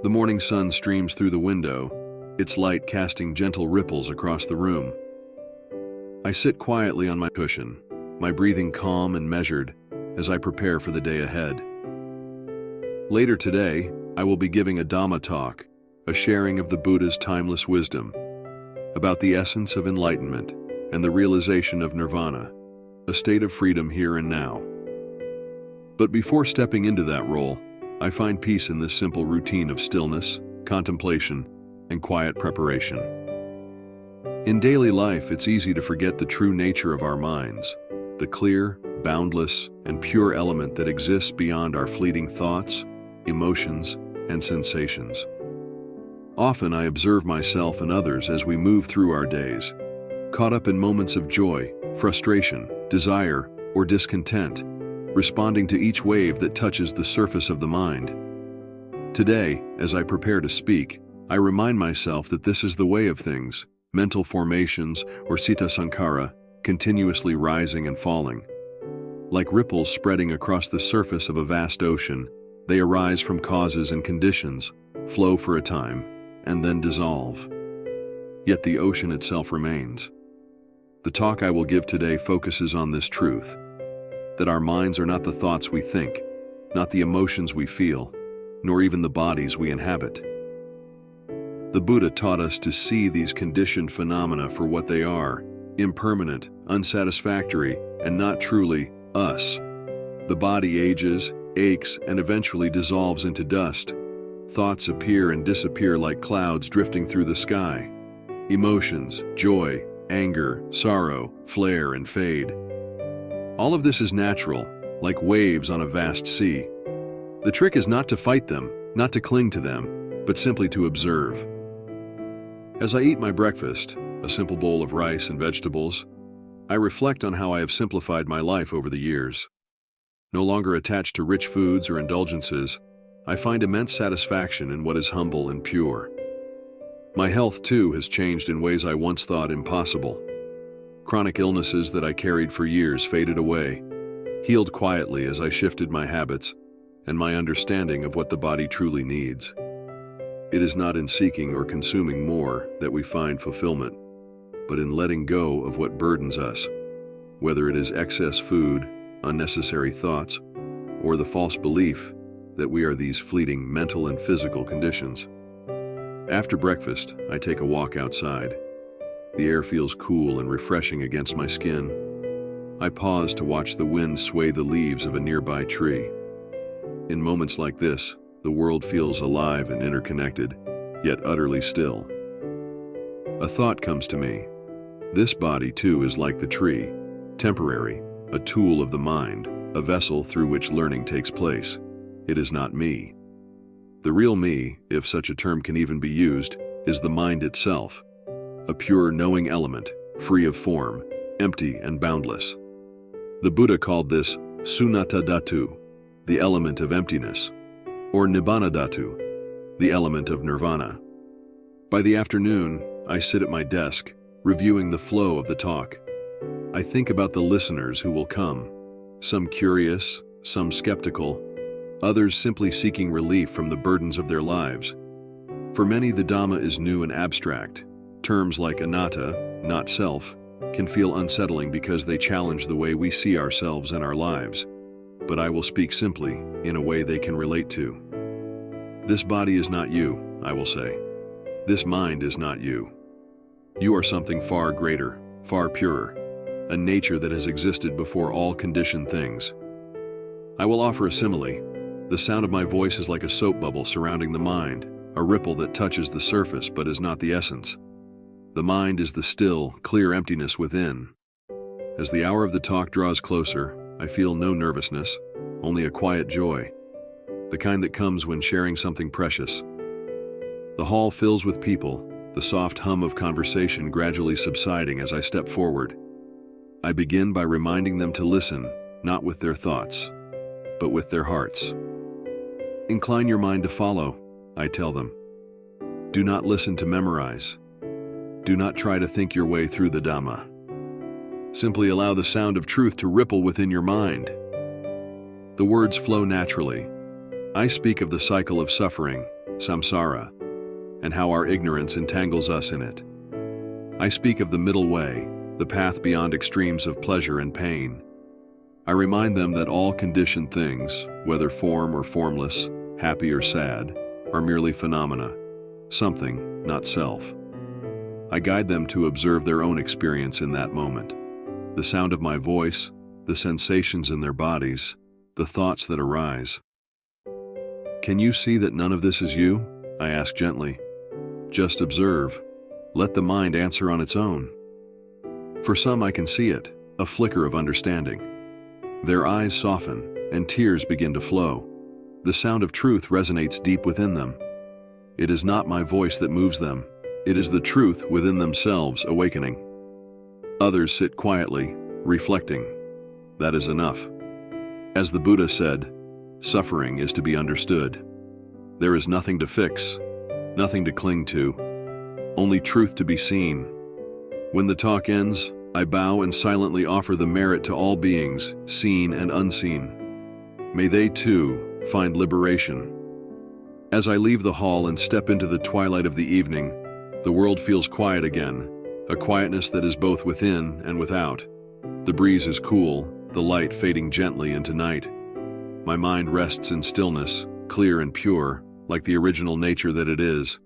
The morning sun streams through the window, its light casting gentle ripples across the room. I sit quietly on my cushion, my breathing calm and measured as I prepare for the day ahead. Later today, I will be giving a Dhamma talk, a sharing of the Buddha's timeless wisdom, about the essence of enlightenment and the realization of nirvana, a state of freedom here and now. But before stepping into that role, I find peace in this simple routine of stillness, contemplation, and quiet preparation. In daily life, it's easy to forget the true nature of our minds, the clear, boundless, and pure element that exists beyond our fleeting thoughts, emotions, and sensations. Often I observe myself and others as we move through our days, caught up in moments of joy, frustration, desire, or discontent, responding to each wave that touches the surface of the mind. Today, as I prepare to speak, I remind myself that this is the way of things, mental formations, or citta sankhara, continuously rising and falling. Like ripples spreading across the surface of a vast ocean, they arise from causes and conditions, flow for a time, and then dissolve. Yet the ocean itself remains. The talk I will give today focuses on this truth, that our minds are not the thoughts we think, not the emotions we feel, nor even the bodies we inhabit. The Buddha taught us to see these conditioned phenomena for what they are, impermanent, unsatisfactory, and not truly us. The body ages, aches, and eventually dissolves into dust. Thoughts appear and disappear like clouds drifting through the sky. Emotions, joy, anger, sorrow, flare and fade. All of this is natural, like waves on a vast sea. The trick is not to fight them, not to cling to them, but simply to observe. As I eat my breakfast, a simple bowl of rice and vegetables, I reflect on how I have simplified my life over the years. No longer attached to rich foods or indulgences, I find immense satisfaction in what is humble and pure. My health, too, has changed in ways I once thought impossible. Chronic illnesses that I carried for years faded away, healed quietly as I shifted my habits and my understanding of what the body truly needs. It is not in seeking or consuming more that we find fulfillment, but in letting go of what burdens us, whether it is excess food, unnecessary thoughts, or the false belief that we are these fleeting mental and physical conditions. After breakfast, I take a walk outside. The air feels cool and refreshing against my skin. I pause to watch the wind sway the leaves of a nearby tree. In moments like this, the world feels alive and interconnected, yet utterly still. A thought comes to me. This body, too, is like the tree, temporary, a tool of the mind, a vessel through which learning takes place. It is not me. The real me, if such a term can even be used, is the mind itself, a pure knowing element, free of form, empty and boundless. The Buddha called this sunyata dhatu, the element of emptiness, or nibbana dhatu, the element of nirvana. By the afternoon, I sit at my desk, reviewing the flow of the talk. I think about the listeners who will come, some curious, some skeptical, others simply seeking relief from the burdens of their lives. For many, the Dhamma is new and abstract. Terms like anatta, not self, can feel unsettling because they challenge the way we see ourselves and our lives. But I will speak simply, in a way they can relate to. This body is not you, I will say. This mind is not you. You are something far greater, far purer, a nature that has existed before all conditioned things. I will offer a simile. The sound of my voice is like a soap bubble surrounding the mind, a ripple that touches the surface but is not the essence. The mind is the still, clear emptiness within. As the hour of the talk draws closer, I feel no nervousness, only a quiet joy, the kind that comes when sharing something precious. The hall fills with people, the soft hum of conversation gradually subsiding as I step forward. I begin by reminding them to listen, not with their thoughts, but with their hearts. Incline your mind to follow, I tell them. Do not listen to memorize. Do not try to think your way through the Dhamma. Simply allow the sound of truth to ripple within your mind. The words flow naturally. I speak of the cycle of suffering, samsara, and how our ignorance entangles us in it. I speak of the middle way, the path beyond extremes of pleasure and pain. I remind them that all conditioned things, whether form or formless, happy or sad, are merely phenomena, something, not self. I guide them to observe their own experience in that moment. The sound of my voice, the sensations in their bodies, the thoughts that arise. Can you see that none of this is you? I ask gently. Just observe. Let the mind answer on its own. For some, I can see it, a flicker of understanding. Their eyes soften, and tears begin to flow. The sound of truth resonates deep within them. It is not my voice that moves them. It is the truth within themselves awakening. Others sit quietly, reflecting. That is enough. As the Buddha said, suffering is to be understood. There is nothing to fix, nothing to cling to, only truth to be seen. When the talk ends, I bow and silently offer the merit to all beings, seen and unseen. May they, too, find liberation. As I leave the hall and step into the twilight of the evening, the world feels quiet again, a quietness that is both within and without. The breeze is cool, the light fading gently into night. My mind rests in stillness, clear and pure, like the original nature that it is.